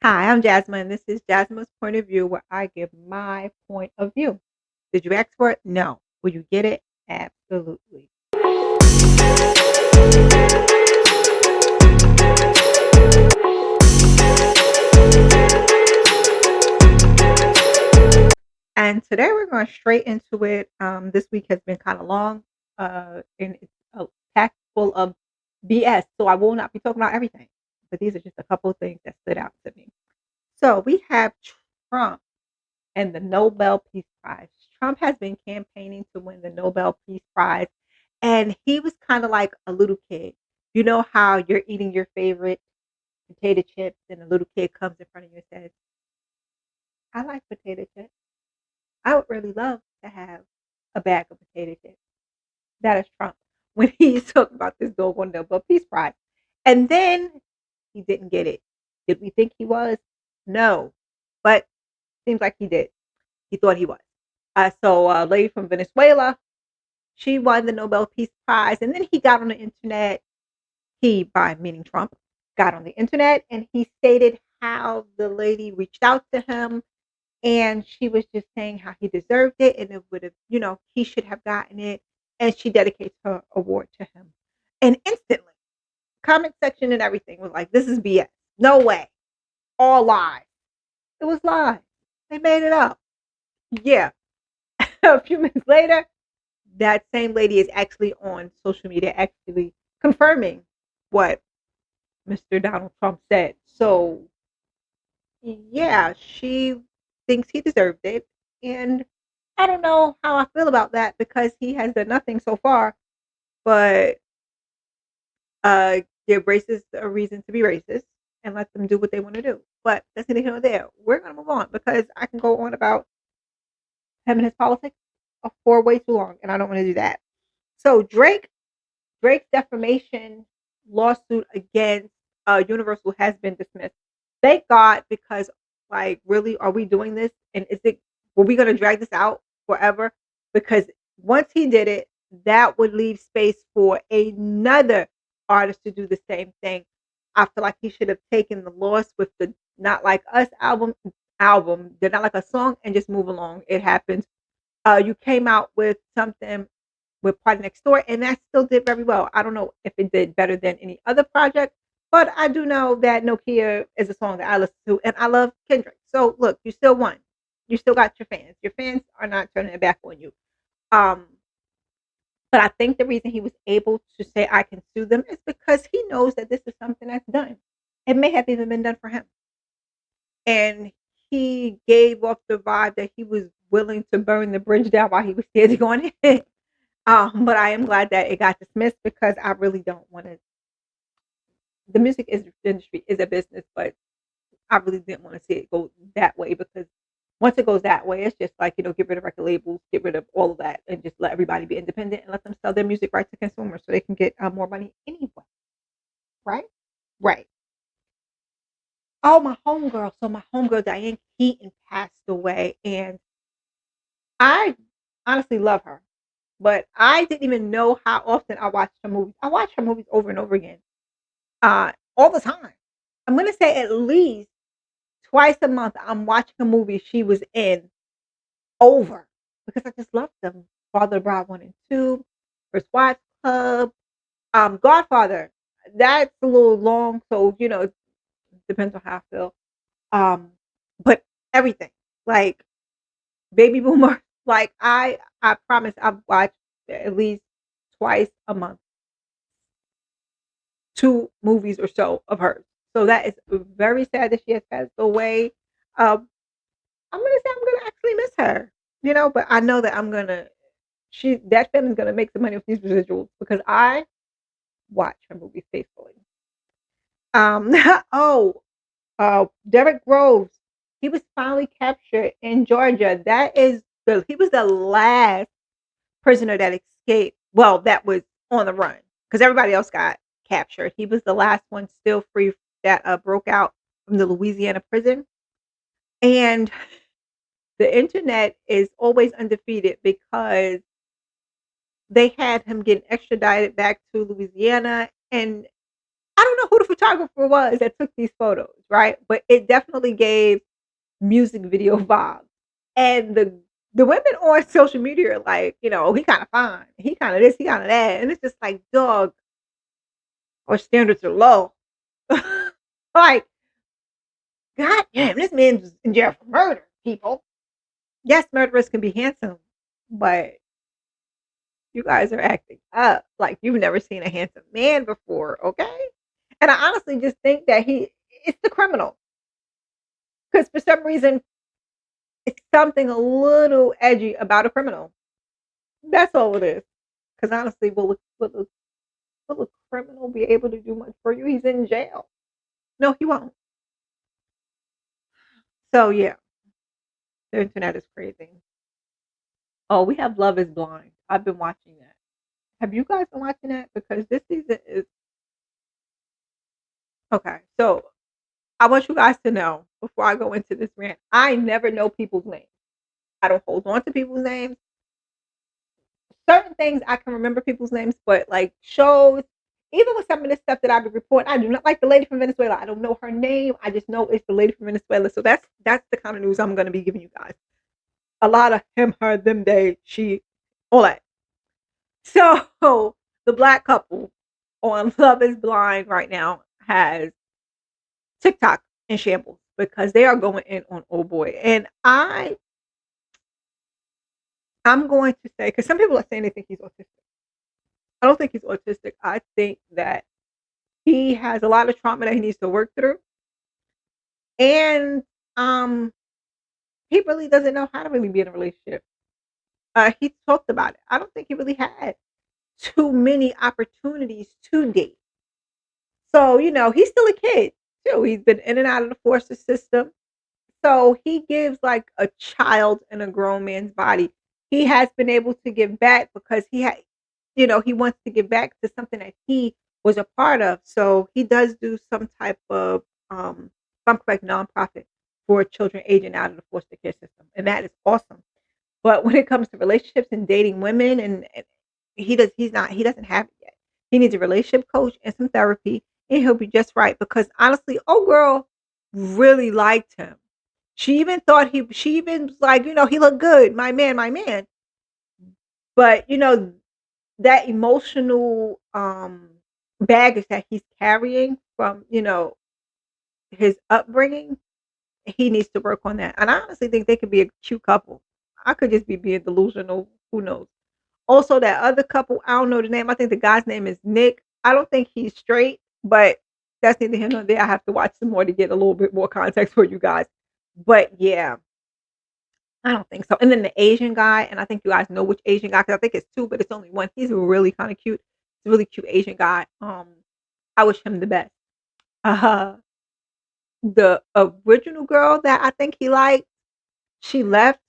Hi, I'm Jasmine. This is Jazma's point of view where I give my point of view. Did you ask for it? No. Will you get it? Absolutely. And today we're going straight into it. This week has been kind of long, and it's packed full of BS. So I will not be talking about everything, but these are just a couple of things that stood out to me. So we have Trump and the Nobel Peace Prize. Trump has been campaigning to win the Nobel Peace Prize, and he was kind of like a little kid. You know how you're eating your favorite potato chips, and a little kid comes in front of you and says, I like potato chips. I would really love to have a bag of potato chips. That is Trump when he's talking about this doggone Nobel Peace Prize. And then he didn't get it. Did we think he was? No. But seems like he did. He thought he was. So a lady from Venezuela, she won the Nobel Peace Prize, and then he got on the internet. He, by meaning Trump, got on the internet and he stated how the lady reached out to him, and she was just saying how he deserved it, and it would have, he should have gotten it, and she dedicates her award to him. And instantly, comment section and everything was like, "This is BS. No way. All lies." It was lies. They made it up. Yeah. A few minutes later, that same lady is actually on social media actually confirming what Mr. Donald Trump said. So, yeah, she thinks he deserved it. And I don't know how I feel about that because he has done nothing so far, but give racists a reason to be racist and let them do what they want to do. But that's neither here nor there. We're going to move on because I can go on about him and his politics for way too long, and I don't want to do that. So, Drake's defamation lawsuit against Universal has been dismissed. Thank God, because like, really, are we doing this? And is it? Were we going to drag this out forever? Because once he did it, that would leave space for another artist to do the same thing. I feel like he should have taken the loss with the "Not Like Us" album, the "Not Like Us" song, and just move along. It happens. You came out with something with Party Next Door, and that still did very well. I don't know if it did better than any other project, but I do know that Nokia is a song that I listen to, and I love Kendrick. So look, you still won. You still got your fans. Your fans are not turning it back on you. Um, but I think the reason he was able to say I can sue them is because he knows that this is something that's done. It may have even been done for him, and he gave off the vibe that he was willing to burn the bridge down while he was standing on it. But I am glad that it got dismissed because I really don't want to. The industry is a business, but I really didn't want to see it go that way because once it goes that way, it's just like, get rid of record labels, get rid of all of that, and just let everybody be independent and let them sell their music right to consumers so they can get more money anyway. Right? Right. Oh, my homegirl. So my homegirl Diane Keaton passed away, and I honestly love her, but I didn't even know how often I watched her movies. I watch her movies over and over again, all the time. I'm gonna say at least twice a month. I'm watching a movie she was in over because I just love them. Father of the Bride 1 and 2, First Wives Club, Godfather. That's a little long, so it depends on how I feel. Um, but everything like Baby Boomer, like I promise I've watched at least twice a month 2 movies or so of hers. So that is very sad that she has passed away. Um, I'm gonna say I'm gonna actually miss her, but I know that I'm gonna she that family's gonna make some money with these residuals because I watch her movies faithfully. Um, oh, Derek Groves, he was finally captured in Georgia. He was the last prisoner that escaped. Well, that was on the run because everybody else got captured. He was the last one still free that broke out from the Louisiana prison. And the internet is always undefeated because they had him getting extradited back to Louisiana. And I don't know who the photographer was that took these photos, right? But it definitely gave music video vibes. And the women on social media are like, "Oh, he kinda fine. He kinda this, he kinda that." And it's just like, "Dog, our standards are low." Like, "God damn, this man's in jail for murder, people." Yes, murderers can be handsome, but you guys are acting up like you've never seen a handsome man before, okay? And I honestly just think that it's the criminal, because for some reason, it's something a little edgy about a criminal. That's all it is. Because honestly, will a criminal be able to do much for you? He's in jail. No, he won't. So yeah, the internet is crazy. Oh, we have Love Is Blind. I've been watching that. Have you guys been watching that? Because this season is okay. So I want you guys to know before I go into this rant, I never know people's names. I don't hold on to people's names. Certain things I can remember people's names, but like shows, even with some of this stuff that I've been reporting, I do not like the lady from Venezuela. I don't know her name. I just know it's the lady from Venezuela. So that's the kind of news I'm going to be giving you guys. A lot of him, her, them, they, she, all that. So the black couple on Love Is Blind right now has TikTok in shambles because they are going in on old boy. And I'm going to say, because some people are saying they think he's autistic. I don't think he's autistic. I think that he has a lot of trauma that he needs to work through, and um, he really doesn't know how to really be in a relationship. He talked about it. I don't think he really had too many opportunities to date. So he's still a kid too. He's been in and out of the foster system. So he gives like a child in a grown man's body. He has been able to give back because he wants to give back to something that he was a part of. So he does do some type of, if I'm correct, nonprofit for children aging out of the foster care system, and that is awesome. But when it comes to relationships and dating women, and he doesn't have it yet. He needs a relationship coach and some therapy, and he'll be just right. Because honestly, old girl really liked him. She even was like, he looked good, my man, my man. But that emotional baggage that he's carrying from his upbringing, he needs to work on that. And I honestly think they could be a cute couple. I could just be being delusional. Who knows? Also, that other couple, I don't know the name. I think the guy's name is Nick. I don't think he's straight, but that's neither here nor there. I have to watch some more to get a little bit more context for you guys. But yeah, I don't think so. And then the Asian guy, and I think you guys know which Asian guy, because I think it's two, but it's only one. He's really kind of cute. He's a really cute Asian guy. I wish him the best. Uh, the original girl that I think he liked, she left.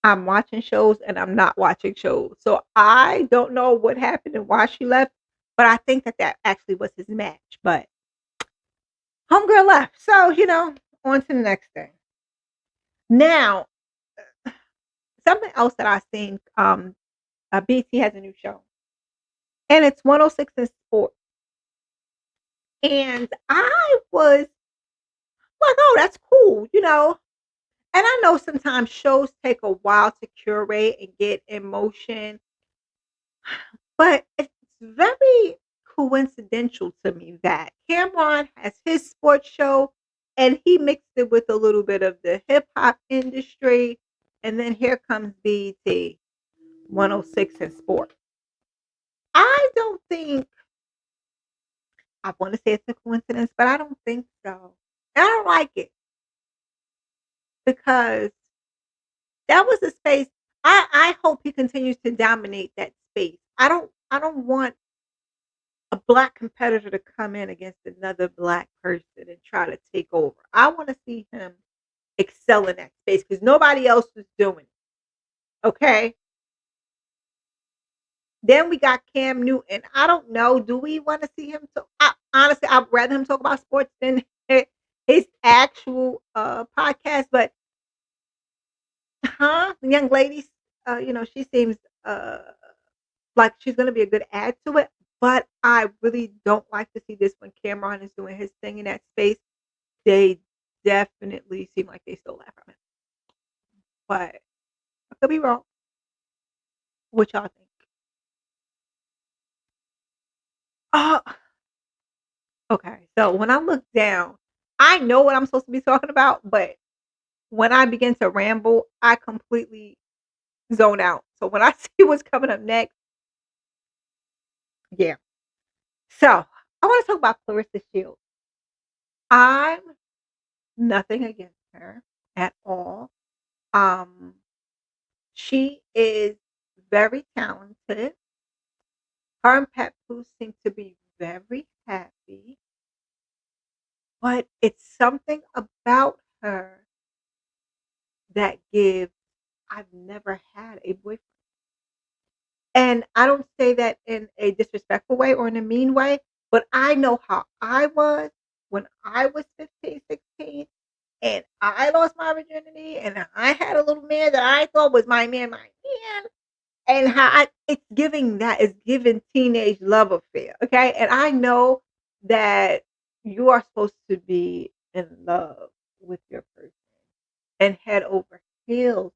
I'm watching shows and I'm not watching shows. So I don't know what happened and why she left, but I think that actually was his match. But homegirl left. So, on to the next thing. Now, something else that I seen, BT has a new show, and it's 106 in Sport. And I was like, oh, that's cool. And I know sometimes shows take a while to curate and get in motion. But it's very coincidental to me that Cameron has his sports show and he mixed it with a little bit of the hip hop industry. And then here comes BT 106 in sport. I don't think, I want to say it's a coincidence, but I don't think so. And I don't like it because that was a space. I hope he continues to dominate that space. I don't want a black competitor to come in against another black person and try to take over. I want to see him excel in that space because nobody else is doing it. Okay. Then we got Cam Newton. I don't know. Do we want to see him? Honestly, I'd rather him talk about sports than his actual podcast. But, the young lady, she seems like she's going to be a good add to it. But I really don't like to see this when Cameron is doing his thing in that space. They definitely seem like they stole that from him. But I could be wrong. What y'all think? Oh, okay. So when I look down, I know what I'm supposed to be talking about, but when I begin to ramble, I completely zone out. So when I see what's coming up next, yeah. So I want to talk about Clarissa Shields. I'm nothing against her at all. Um, she is very talented. Her and Pat Pooh seem to be very happy, but it's something about her that gives I've never had a boyfriend. And I don't say that in a disrespectful way or in a mean way, but I know how I was when I was 15, 16, and I lost my virginity and I had a little man that I thought was my man. And how it's giving that is giving teenage love affair. Okay. And I know that you are supposed to be in love with your person and head over heels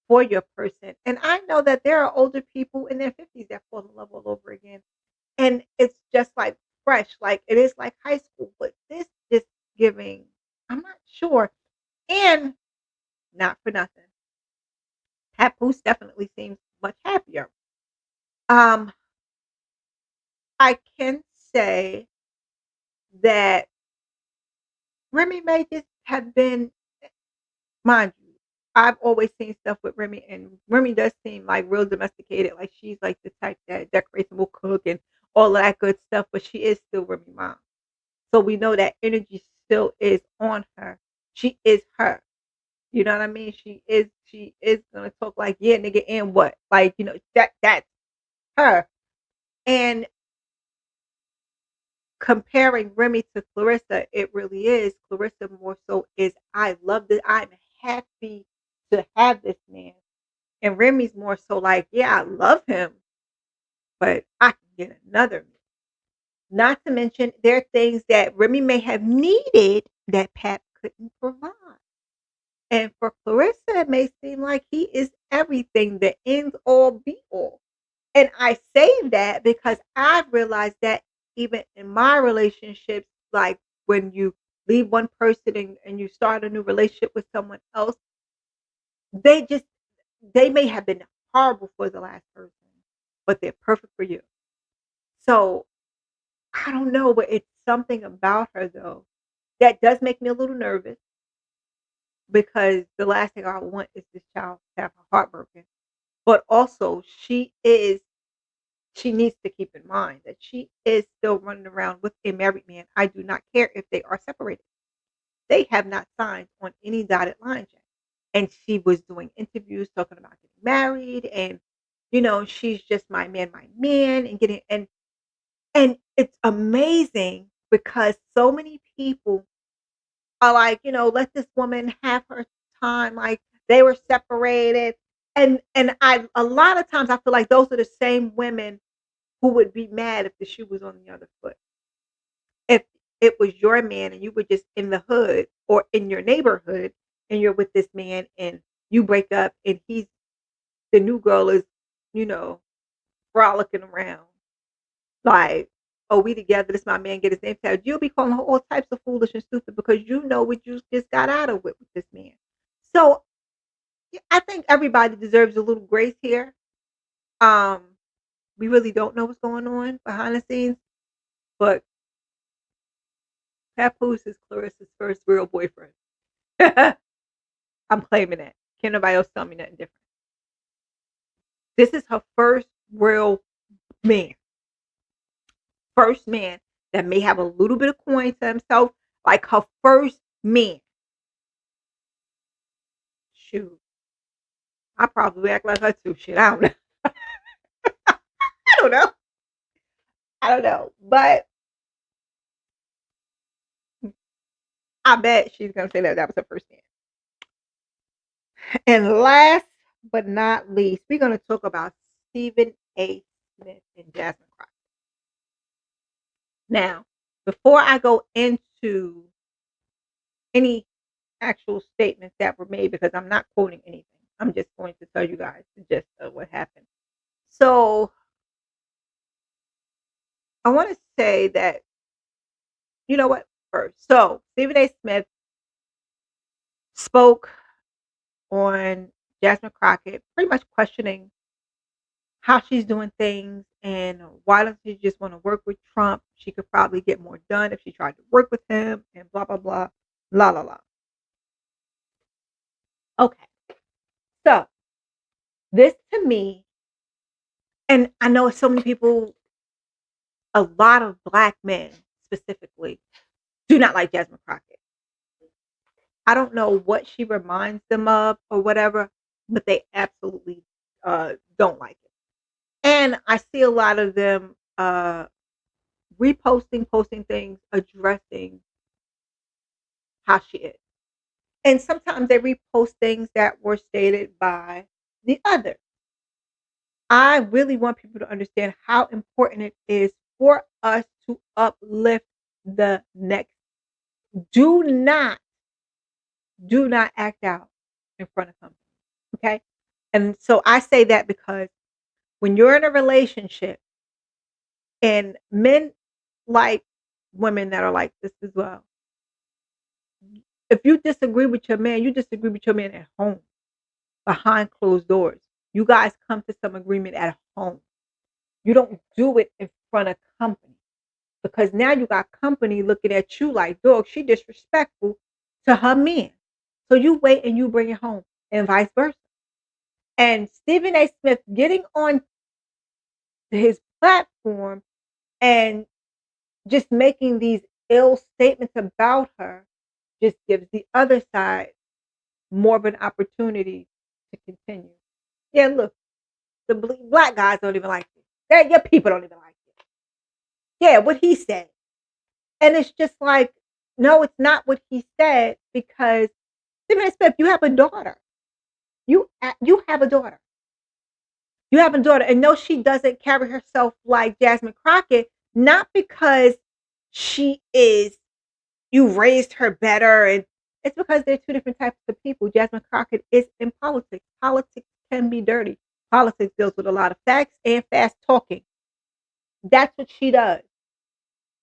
for your person. And I know that there are older people in their 50s that fall in love all over again. And it's just like fresh, like it is like high school, but this is giving, I'm not sure. And not for nothing. Papoose definitely seems much happier. Um, I can say that Remy may just have been, mind you, I've always seen stuff with Remy, and Remy does seem like real domesticated. Like she's like the type that decorates and will cook and all of that good stuff, but she is still Remy mom. So we know that energy still is on her. She is her. You know what I mean? She is gonna talk like, yeah, nigga, and what? Like, that's her. And comparing Remy to Clarissa, it really is. Clarissa more so is I love this. I'm happy to have this man. And Remy's more so like, yeah, I love him, but I can get another man. Not to mention there are things that Remy may have needed that Pat couldn't provide. And for Clarissa, it may seem like he is everything, the end all be all. And I say that because I've realized that even in my relationships, like when you leave one person and you start a new relationship with someone else, they just they may have been horrible for the last person, but they're perfect for you. So I don't know, but it's something about her though that does make me a little nervous because the last thing I want is this child to have her heart broken. But also she needs to keep in mind that she is still running around with a married man. I do not care if they are separated. They have not signed on any dotted lines yet. And she was doing interviews talking about getting married and she's just my man and getting and it's amazing because so many people are like, let this woman have her time. Like they were separated. And I a lot of times I feel like those are the same women who would be mad if the shoe was on the other foot. If it was your man and you were just in the hood or in your neighborhood and you're with this man and you break up and he's the new girl is, you know, frolicking around like, oh, we together, this my man, get his name tagged. You'll be calling her all types of foolish and stupid because you know what you just got out of with this man. So yeah, I think everybody deserves a little grace here. Um, we really don't know what's going on behind the scenes, but Papoose is Clarissa's first real boyfriend. I'm claiming that. Can't nobody else tell me nothing different. This is her first real man. First man that may have a little bit of coin to himself, like her first man. Shoot, I probably act like her too. Shit, I don't know. I don't know. I don't know. But I bet she's gonna say that that was her first man. And last but not least, we're gonna talk about Stephen A. Smith and Jasmine Crockett. Now, before I go into any actual statements that were made, because I'm not quoting anything, I'm just going to tell you guys the gist of what happened. So, I want to say that, you know what, first. So, Stephen A. Smith spoke on Jasmine Crockett, pretty much questioning how she's doing things and why doesn't she just want to work with Trump? She could probably get more done if she tried to work with him and blah, blah, blah, la, la, la. Okay. So, this to me, and I know so many people, a lot of black men specifically, do not like Jasmine Crockett. I don't know what she reminds them of or whatever, but they absolutely don't like it. And I see a lot of them reposting, posting things addressing how she is. And sometimes they repost things that were stated by the other. I really want people to understand how important it is for us to uplift the next. Do not, do not act out in front of somebody. Okay. And so I say that because when you're in a relationship and men like women that are like this as well, if you disagree with your man, you disagree with your man at home behind closed doors. You guys come to some agreement at home. You don't do it in front of company because now you got company looking at you like, dog, she disrespectful to her men. So you wait and you bring it home and vice versa. And Stephen A. Smith getting on his platform and just making these ill statements about her just gives the other side more of an opportunity to continue. Yeah, look, the black guys don't even like you. Your people don't even like you. Yeah, what he said. And it's just like, no, it's not what he said because Stephen A. Smith, you have a daughter. You have a daughter. You have a daughter, and no, she doesn't carry herself like Jasmine Crockett, not because she is you raised her better, and it's because they're two different types of people. Jasmine Crockett is in politics. Politics can be dirty. Politics deals with a lot of facts and fast talking. That's what she does.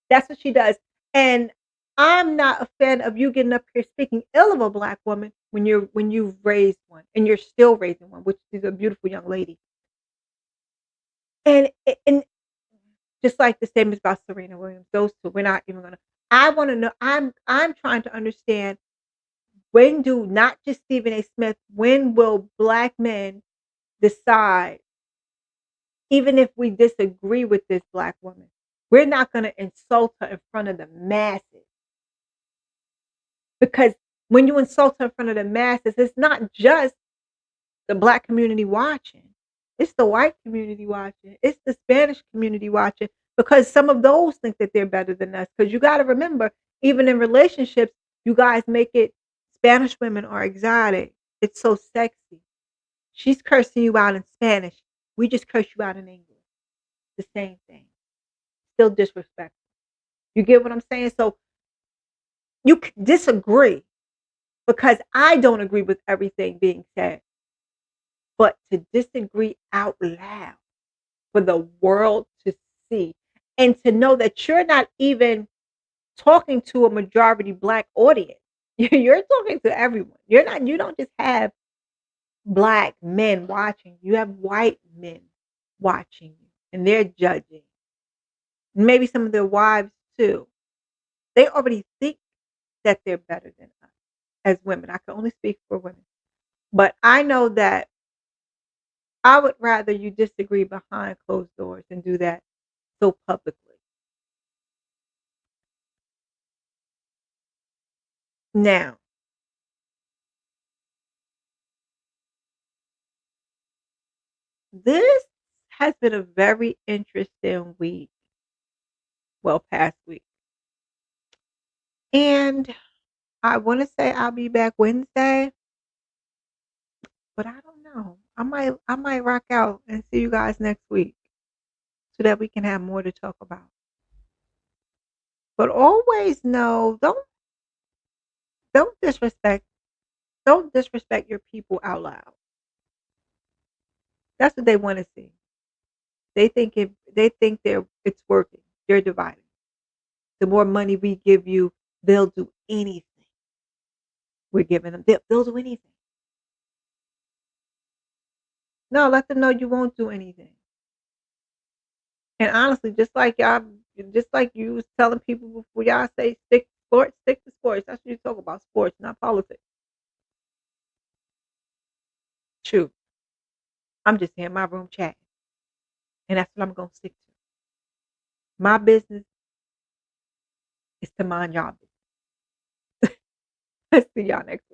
That's what she does. And I'm not a fan of you getting up here speaking ill of a black woman when you've raised one and you're still raising one, which is a beautiful young lady. And just like the same as about Serena Williams, those two, we're not even gonna. I want to know. I'm trying to understand when do not just Stephen A. Smith. When will black men decide, even if we disagree with this black woman, we're not going to insult her in front of the masses? Because when you insult her in front of the masses, it's not just the black community watching. It's the white community watching. It's the Spanish community watching because some of those think that they're better than us. Because you got to remember, even in relationships, you guys make it Spanish women are exotic. It's so sexy. She's cursing you out in Spanish. We just curse you out in English. The same thing. Still disrespectful. You get what I'm saying? So you can disagree because I don't agree with everything being said, but to disagree out loud for the world to see and to know that you're not even talking to a majority black audience. You're talking to everyone. You don't just have black men watching. You have white men watching you and they're judging. Maybe some of their wives too. They already think that they're better than us as women. I can only speak for women. But I know that I would rather you disagree behind closed doors and do that so publicly. Now, this has been a very interesting week, well, past week. And I want to say I'll be back Wednesday, but I don't know. I might rock out and see you guys next week so that we can have more to talk about. But always know, don't disrespect don't disrespect your people out loud. That's what they want to see. They think it's working. They're dividing. The more money we give you, they'll do anything. We're giving them. They'll do anything. No, let them know you won't do anything. And honestly, just like you was telling people before, y'all say stick to sports. That's what you talk about, sports, not politics. True. I'm just in my room chatting, and that's what I'm gonna stick to. My business is to mind y'all business. See y'all next.